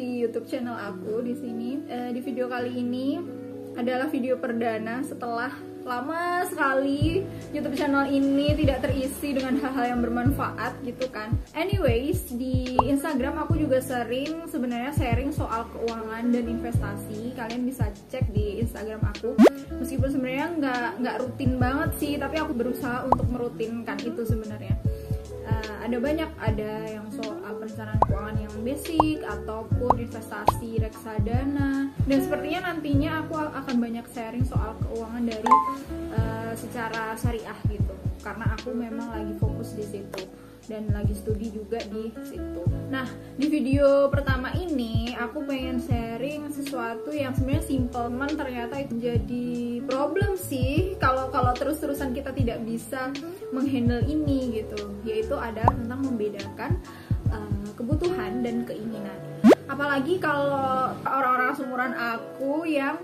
di YouTube channel aku di sini. Di video kali ini adalah video perdana setelah lama sekali YouTube channel ini tidak terisi dengan hal-hal yang bermanfaat gitu kan. Anyways, di Instagram aku juga sering sebenarnya sharing soal keuangan dan investasi. Kalian bisa cek di Instagram aku. Meskipun sebenarnya nggak rutin banget sih, tapi aku berusaha untuk merutinkan itu sebenarnya. Ada yang soal perencanaan keuangan yang basic ataupun investasi reksadana, dan sepertinya nantinya aku akan banyak sharing soal keuangan dari secara syariah gitu, karena aku memang lagi fokus di situ dan lagi studi juga di situ. Nah, di video pertama ini aku pengen sharing sesuatu yang sebenarnya simple, cuman ternyata itu jadi problem sih kalau terus-terusan kita tidak bisa menghandle ini gitu, yaitu ada tentang membedakan kebutuhan dan keinginan. Apalagi kalau orang-orang seumuran aku yang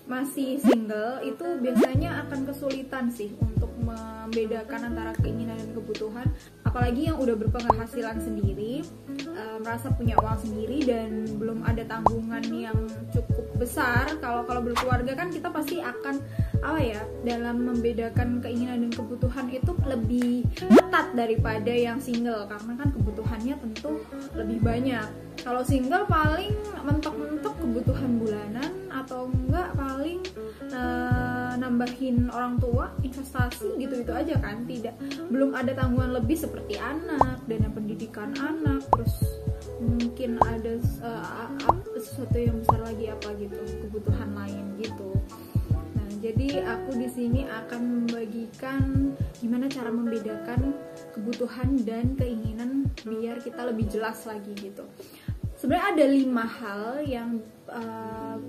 masih single itu biasanya akan kesulitan sih untuk membedakan antara keinginan dan kebutuhan, apalagi yang udah berpenghasilan sendiri, merasa punya uang sendiri dan belum ada tanggungan yang cukup besar. Kalau berkeluarga kan kita pasti akan dalam membedakan keinginan dan kebutuhan itu lebih ketat daripada yang single, karena kan kebutuhannya tentu lebih banyak. Kalau single paling mentok-mentok kebutuhan bulanan, atau enggak paling nambahin orang tua, investasi gitu-gitu aja kan. Belum ada tanggungan lebih seperti anak, dana pendidikan anak, terus mungkin ada sesuatu yang besar lagi kebutuhan lain gitu. Nah, jadi aku di sini akan membagikan gimana cara membedakan kebutuhan dan keinginan biar kita lebih jelas lagi gitu. Sebenarnya ada 5 hal yang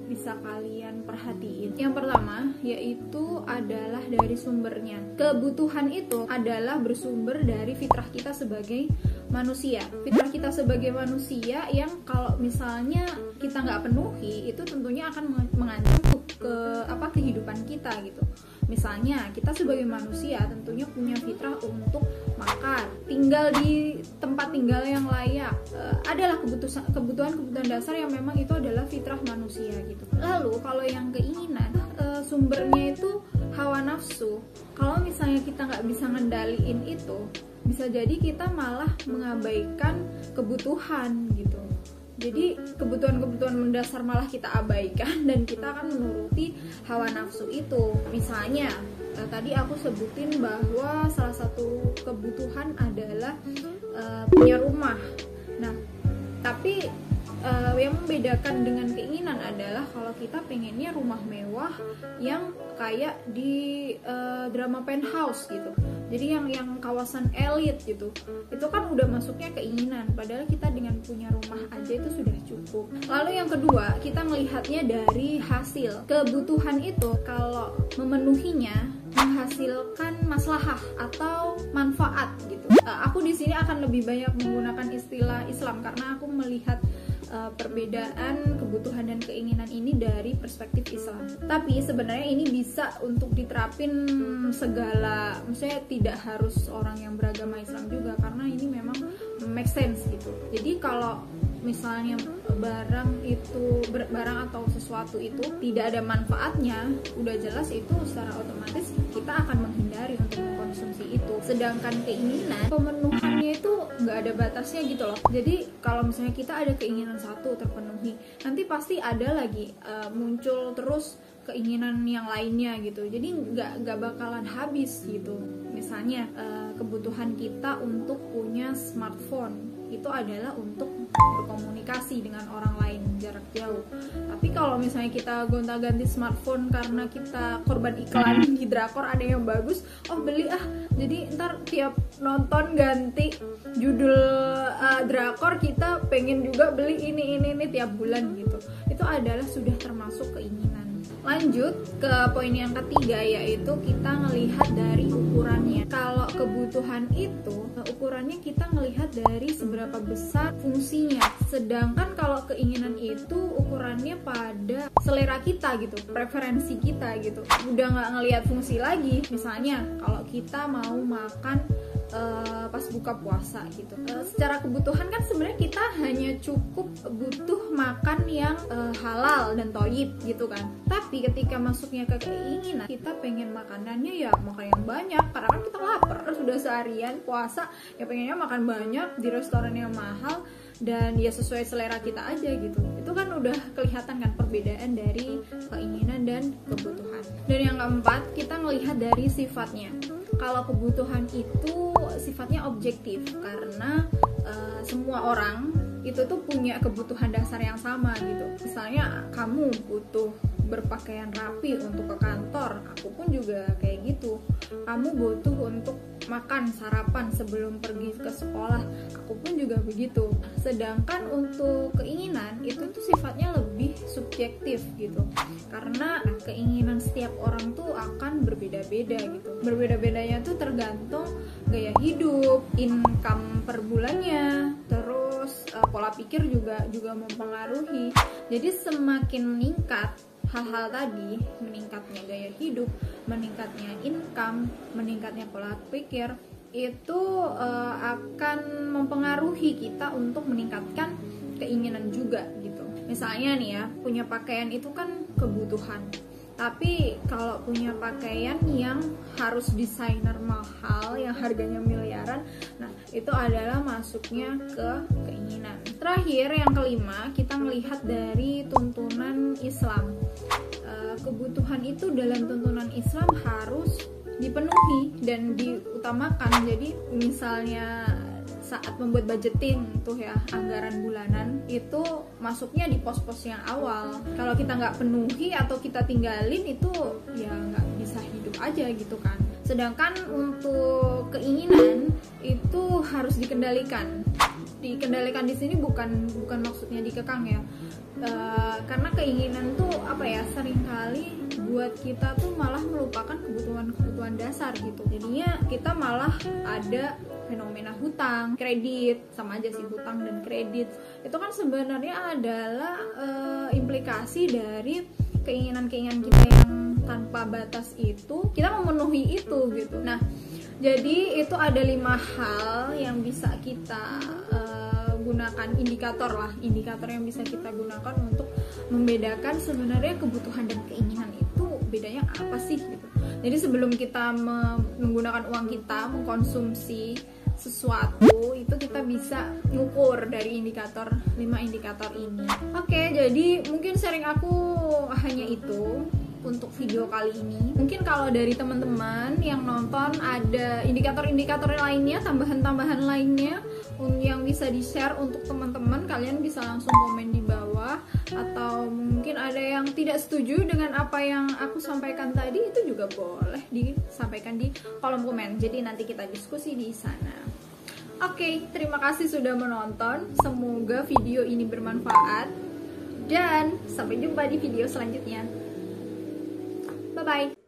bisa kalian perhatiin. Yang pertama yaitu adalah dari sumbernya. Kebutuhan itu adalah bersumber dari fitrah kita sebagai manusia. Fitrah kita sebagai manusia yang kalau misalnya kita nggak penuhi, itu tentunya akan mengancam kehidupan kita gitu. Misalnya kita sebagai manusia tentunya punya fitrah untuk makan, tinggal di tempat tinggal yang layak, adalah kebutuhan dasar yang memang itu adalah fitrah manusia gitu. Lalu kalau yang keinginan, sumbernya itu hawa nafsu. Kalau misalnya kita nggak bisa ngendaliin itu, bisa jadi kita malah mengabaikan kebutuhan gitu. Jadi kebutuhan mendasar malah kita abaikan dan kita akan menuruti hawa nafsu itu. Misalnya tadi aku sebutin bahwa salah satu kebutuhan adalah punya rumah. Nah, tapi yang membedakan dengan keinginan adalah kalau kita pengennya rumah mewah yang kayak di drama Penthouse gitu. Jadi yang kawasan elit gitu, itu kan udah masuknya keinginan, padahal kita dengan punya rumah aja itu sudah cukup. Lalu yang kedua, kita melihatnya dari hasil. Kebutuhan itu kalau memenuhinya menghasilkan maslahah atau manfaat gitu. Aku di sini akan lebih banyak menggunakan istilah Islam karena aku melihat perbedaan kebutuhan dan keinginan ini dari perspektif Islam. Tapi sebenarnya ini bisa untuk diterapin segala, maksudnya tidak harus orang yang beragama Islam juga, karena ini memang make sense gitu. Jadi kalau misalnya barang atau sesuatu itu tidak ada manfaatnya, udah jelas itu secara otomatis kita akan menghindari untuk mengkonsumsi itu. Sedangkan keinginan, pemenuhannya itu nggak ada batasnya gitu loh. Jadi kalau misalnya kita ada keinginan satu terpenuhi, nanti pasti ada lagi muncul terus keinginan yang lainnya gitu. Jadi nggak bakalan habis gitu. Misalnya kebutuhan kita untuk punya smartphone itu adalah untuk berkomunikasi dengan orang lain jarak jauh. Tapi kalau misalnya kita gonta-ganti smartphone karena kita korban iklan di drakor ada yang bagus, beli jadi ntar tiap nonton ganti judul drakor kita pengen juga beli ini tiap bulan gitu. Itu adalah sudah termasuk keinginan. Lanjut ke poin yang ketiga, yaitu kita melihat dari ukurannya. Kalau kebutuhan kebutuhan itu ukurannya kita melihat dari seberapa besar fungsinya. Sedangkan kalau keinginan itu ukurannya pada selera kita gitu, preferensi kita gitu. Udah nggak ngelihat fungsi lagi. Misalnya kalau kita mau makan pas buka puasa gitu, secara kebutuhan kan sebenarnya kita hanya cukup butuh makan yang halal dan thayyib gitu kan. Tapi ketika masuknya ke keinginan, kita pengen makanannya ya makan yang banyak, karena kan kita lapar sudah seharian puasa, ya pengennya makan banyak di restoran yang mahal dan ya sesuai selera kita aja gitu. Itu kan udah kelihatan kan perbedaan dari keinginan dan kebutuhan. Dan yang keempat, kita ngelihat dari sifatnya. Kalau kebutuhan itu sifatnya objektif, karena semua orang itu tuh punya kebutuhan dasar yang sama gitu. Misalnya kamu butuh berpakaian rapi untuk ke kantor, aku pun juga kayak gitu. Kamu butuh untuk makan sarapan sebelum pergi ke sekolah, aku pun juga begitu. Sedangkan untuk keinginan itu tuh sifatnya lebih subjektif gitu, karena keinginan setiap orang tuh akan berbeda-beda gitu. Berbeda-bedanya tuh tergantung gaya hidup, income per bulannya, terus pola pikir juga mempengaruhi. Jadi semakin meningkat hal-hal tadi, meningkatnya gaya hidup, meningkatnya income, meningkatnya pola pikir, itu akan mempengaruhi kita untuk meningkatkan keinginan juga gitu. Misalnya nih ya, punya pakaian itu kan kebutuhan, tapi kalau punya pakaian yang harus desainer mahal, yang harganya miliaran, nah itu adalah masuknya ke keinginan. Terakhir, yang kelima, kita melihat dari tuntunan Islam. Kebutuhan itu dalam tuntunan Islam harus dipenuhi dan diutamakan. Jadi misalnya saat membuat budgeting tuh ya, anggaran bulanan itu masuknya di pos-pos yang awal. Kalau kita nggak penuhi atau kita tinggalin, itu ya nggak bisa hidup aja gitu kan. Sedangkan untuk keinginan itu harus dikendalikan. Dikendalikan di sini bukan maksudnya dikekang ya. Karena keinginan tuh apa ya, seringkali buat kita tuh malah melupakan kebutuhan dasar gitu. Jadinya kita malah ada fenomena hutang, kredit, sama aja sih hutang dan kredit. Itu kan sebenarnya adalah implikasi dari keinginan-keinginan kita yang tanpa batas itu, kita memenuhi itu gitu. Nah, jadi itu ada 5 hal yang bisa kita gunakan, indikator yang bisa kita gunakan untuk membedakan sebenarnya kebutuhan dan keinginan itu bedanya apa sih gitu. Jadi sebelum kita menggunakan uang kita mengkonsumsi sesuatu, itu kita bisa ngukur dari 5 indikator ini. Oke, jadi mungkin sharing aku hanya itu untuk video kali ini. Mungkin kalau dari teman-teman yang nonton ada indikator-indikator lainnya, tambahan-tambahan lainnya yang bisa di-share untuk teman-teman, kalian bisa langsung komen di bawah. Atau mungkin ada yang tidak setuju dengan apa yang aku sampaikan tadi, itu juga boleh disampaikan di kolom komen. Jadi nanti kita diskusi di sana. Oke, terima kasih sudah menonton. Semoga video ini bermanfaat. Dan sampai jumpa di video selanjutnya. Bye-bye.